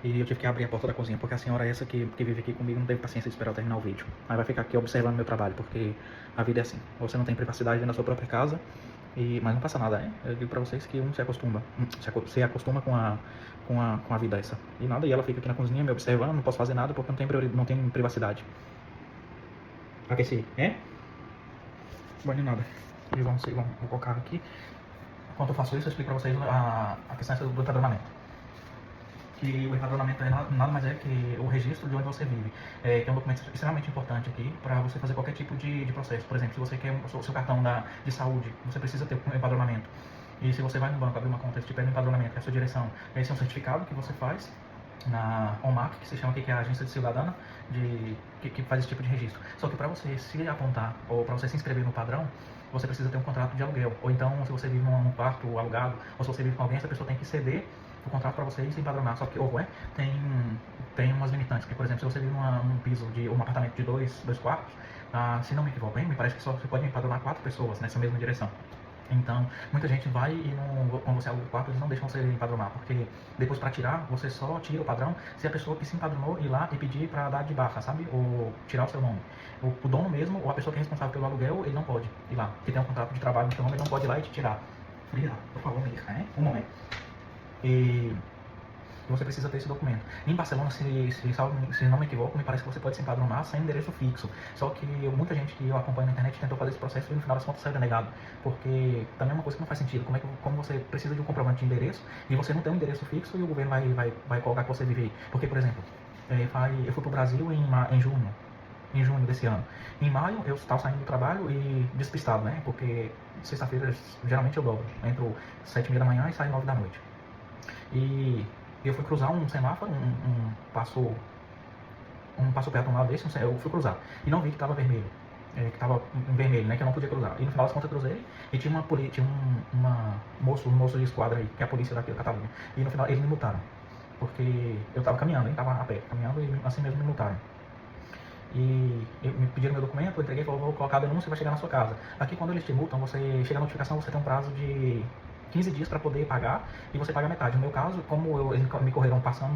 E eu tive que abrir a porta da cozinha, porque a senhora essa que vive aqui comigo não teve paciência de esperar eu terminar o vídeo. Aí vai ficar aqui observando meu trabalho, porque a vida é assim. Você não tem privacidade dentro da sua própria casa, mas não passa nada, né? Eu digo pra vocês que se acostuma com a vida essa. E nada, e ela fica aqui na cozinha me observando, não posso fazer nada porque não tenho privacidade. Aqueci, é? Bom, de nada. E vou colocar aqui. Enquanto eu faço isso, eu explico pra vocês a questão do empadronamento. Que o empadronamento é nada mais é que o registro de onde você vive, que é um documento extremamente importante aqui para você fazer qualquer tipo de processo. Por exemplo, se você quer o seu cartão de saúde, você precisa ter um empadronamento. E se você vai no banco abrir uma conta, eles te pedem um empadronamento, que é a sua direção. Esse é um certificado que você faz na OMAC, que se chama aqui, que é a Agência de Cidadana, que faz esse tipo de registro. Só que para você se apontar, ou para você se inscrever no padrão, você precisa ter um contrato de aluguel. Ou então, se você vive num quarto alugado, ou se você vive com alguém, essa pessoa tem que ceder o contrato para você se empadronar. Só que, tem umas limitantes, que por exemplo, se você vive num piso de um apartamento de dois quartos, se não me equivoco, me parece que só você pode empadronar 4 pessoas nessa mesma direção. Então, muita gente vai e quando você aluga o quarto, eles não deixam você empadronar, porque depois para tirar, você só tira o padrão se a pessoa que se empadronou ir lá e pedir para dar de baixo, sabe? Ou tirar o seu nome. O dono mesmo, ou a pessoa que é responsável pelo aluguel, ele não pode ir lá, porque tem um contrato de trabalho no seu nome, ele não pode ir lá e te tirar. Obrigado, por favor, me diga, né? Um momento. E você precisa ter esse documento. Em Barcelona, se não me equivoco, me parece que você pode se empadronar sem endereço fixo. Só que muita gente que eu acompanho na internet tentou fazer esse processo e no final das contas saiu denegado. Porque também é uma coisa que não faz sentido. Como você precisa de um comprovante de endereço e você não tem um endereço fixo e o governo vai colocar que você vive aí. Porque, por exemplo, eu fui para o Brasil em junho desse ano. Em maio eu estava saindo do trabalho e despistado, né? Porque sexta-feira geralmente eu dobro. Entro 7h30 da manhã e saio 9 da noite. E eu fui cruzar um semáforo, um passo pedonal desse, eu fui cruzar. E não vi que estava vermelho. Que estava em vermelho, né? Que eu não podia cruzar. E no final das contas eu cruzei e tinha um moço de esquadra aí, que é a polícia daqui da Catalunha. E no final eles me multaram. Porque eu estava caminhando, hein? Tava a pé, caminhando e assim mesmo me multaram. E me pediram meu documento, eu entreguei e falou, vou colocar a denúncia e vai chegar na sua casa. Aqui quando eles te multam, chega a notificação, você tem um prazo de 15 dias para poder pagar e você paga metade. No meu caso, como eles me correram passando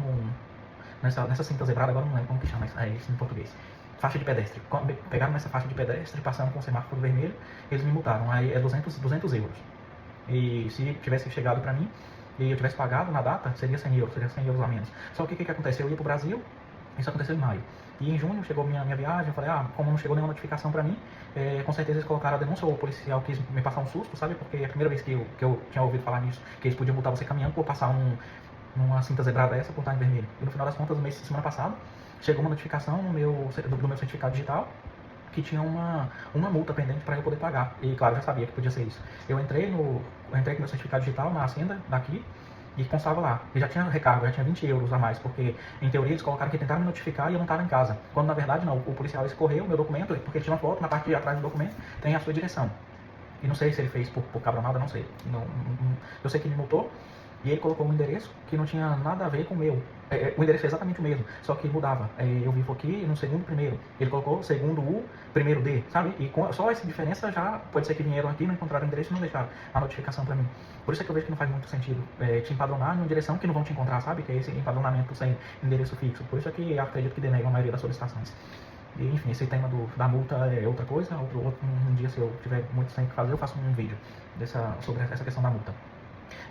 nessa cinta zebrada, agora não lembro como que chama isso em português. Faixa de pedestre. Pegaram nessa faixa de pedestre, passando com o semáforo vermelho, eles me multaram. Aí é 200 euros. E se tivesse chegado para mim e eu tivesse pagado na data, seria 100 euros, a menos. Só que o que aconteceu? Eu ia pro Brasil, isso aconteceu em maio. E em junho chegou minha viagem, eu falei, como não chegou nenhuma notificação pra mim, com certeza eles colocaram a denúncia, ou o policial quis me passar um susto, sabe? Porque é a primeira vez que eu tinha ouvido falar nisso, que eles podiam multar você caminhando por passar numa cinta zebrada essa por estar em vermelho. E no final das contas, semana passada, chegou uma notificação do meu certificado digital, que tinha uma multa pendente para eu poder pagar. E claro, eu já sabia que podia ser isso. Eu entrei com meu certificado digital na Hacienda daqui, e constava lá. Eu já tinha recargo, já tinha 20 euros a mais, porque em teoria eles colocaram que tentaram me notificar e eu não estava em casa. Quando na verdade não, o policial escorreu o meu documento, porque tinha uma foto, na parte de atrás do documento tem a sua direção. E não sei se ele fez por cabronada, não sei. Eu sei que ele me multou e ele colocou um endereço que não tinha nada a ver com o meu. O endereço é exatamente o mesmo, só que mudava. Eu vivo aqui no segundo primeiro. Ele colocou segundo U, primeiro D, sabe? E só essa diferença já pode ser que vieram aqui, não encontraram o endereço e não deixaram a notificação pra mim. Por isso é que eu vejo que não faz muito sentido te empadronar em uma direção que não vão te encontrar, sabe? Que é esse empadronamento sem endereço fixo. Por isso é que eu acredito que denegam a maioria das solicitações. E, enfim, esse tema da multa é outra coisa. Um dia, se eu tiver muito sem o que fazer, eu faço um vídeo sobre essa questão da multa.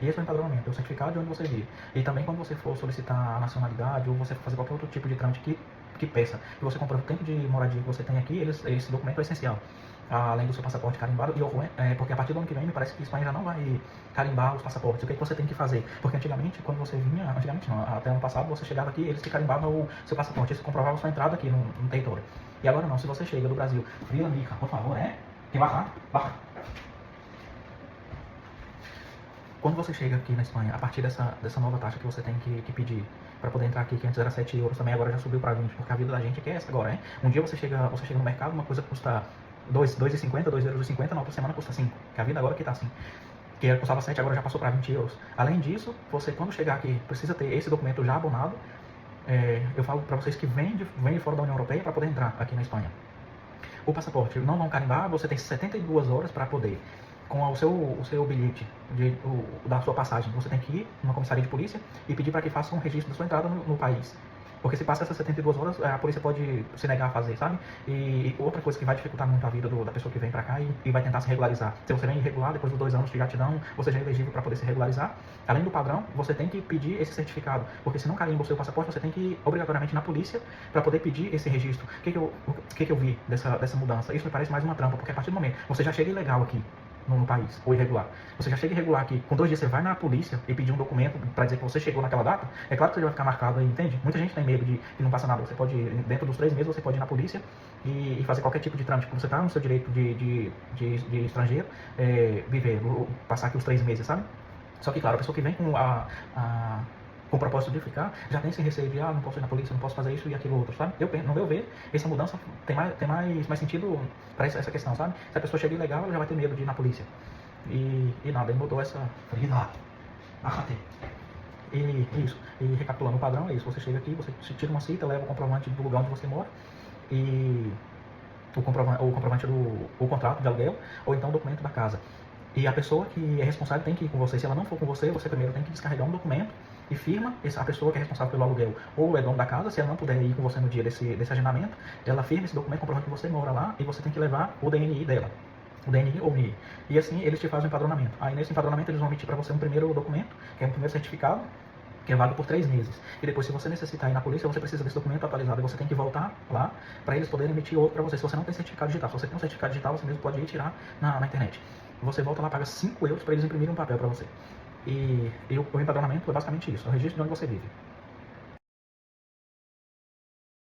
E esse é o empadronamento, é o certificado de onde você vive. E também quando você for solicitar a nacionalidade ou você for fazer qualquer outro tipo de trâmite que peça, que você comprova o tempo de moradia que você tem aqui, esse documento é essencial. Além do seu passaporte carimbado, porque a partir do ano que vem me parece que a Espanha já não vai carimbar os passaportes. O que você tem que fazer? Porque antigamente, quando você vinha, até ano passado, você chegava aqui, eles te carimbavam o seu passaporte, isso comprovava a sua entrada aqui no território. E agora não, se você chega do Brasil, Vila Mica, por favor, que bajar. Quando você chega aqui na Espanha, a partir dessa nova taxa que você tem que pedir para poder entrar aqui, que antes era 7 euros, também agora já subiu para 20, porque a vida da gente aqui é essa agora, hein? Um dia você chega no mercado, uma coisa custa 2,50 euros, na outra semana custa 5, que a vida agora que tá assim. Que custava 7, agora já passou para 20 euros. Além disso, você quando chegar aqui, precisa ter esse documento já abonado. Eu falo para vocês que vem de fora da União Europeia para poder entrar aqui na Espanha. O passaporte não vão carimbar, você tem 72 horas para poder com o seu bilhete da sua passagem, você tem que ir numa comissaria de polícia e pedir para que faça um registro da sua entrada no país. Porque se passa essas 72 horas, a polícia pode se negar a fazer, sabe? E outra coisa que vai dificultar muito a vida da pessoa que vem pra cá e vai tentar se regularizar. Se você vem irregular, depois dos 2 anos que já te dão, você já é elegível para poder se regularizar. Além do padrão, você tem que pedir esse certificado. Porque se não carimba o seu passaporte, você tem que ir obrigatoriamente na polícia para poder pedir esse registro. O que eu vi dessa mudança? Isso me parece mais uma trampa, porque a partir do momento você já chega ilegal aqui no país, ou irregular. Você já chega irregular aqui, com 2 dias você vai na polícia e pedir um documento para dizer que você chegou naquela data, é claro que você vai ficar marcado aí, entende? Muita gente tem medo de que não passa nada. Você pode, dentro dos 3 meses, você pode ir na polícia e fazer qualquer tipo de trâmite. Você está no seu direito de estrangeiro, viver, passar aqui os 3 meses, sabe? Só que, claro, a pessoa que vem com o propósito de ficar, já tem esse receio de, não posso ir na polícia, não posso fazer isso e aquilo outro, sabe? No meu ver, essa mudança tem mais sentido para essa questão, sabe? Se a pessoa chega ilegal, ela já vai ter medo de ir na polícia. E nada, ele mudou essa... E isso. E recapitulando o padrão, é isso. Você chega aqui, você tira uma cita, leva o comprovante do lugar onde você mora e o comprovante o contrato de aluguel, ou então o documento da casa. E a pessoa que é responsável tem que ir com você. Se ela não for com você, você primeiro tem que descarregar um documento e firma a pessoa que é responsável pelo aluguel ou é dono da casa. Se ela não puder ir com você no dia desse agendamento, ela firma esse documento comprovando que você mora lá e você tem que levar o DNI dela. O DNI ou NII. E assim eles te fazem um empadronamento. Aí nesse empadronamento eles vão emitir para você um primeiro documento, que é um primeiro certificado, que é válido por 3 meses. E depois, se você necessitar ir na polícia, você precisa desse documento atualizado e você tem que voltar lá para eles poderem emitir outro para você. Se você não tem certificado digital, se você tem um certificado digital, você mesmo pode ir tirar na internet. Você volta lá, paga 5 euros para eles imprimirem um papel para você. E o empadronamento é basicamente isso, é o registro de onde você vive.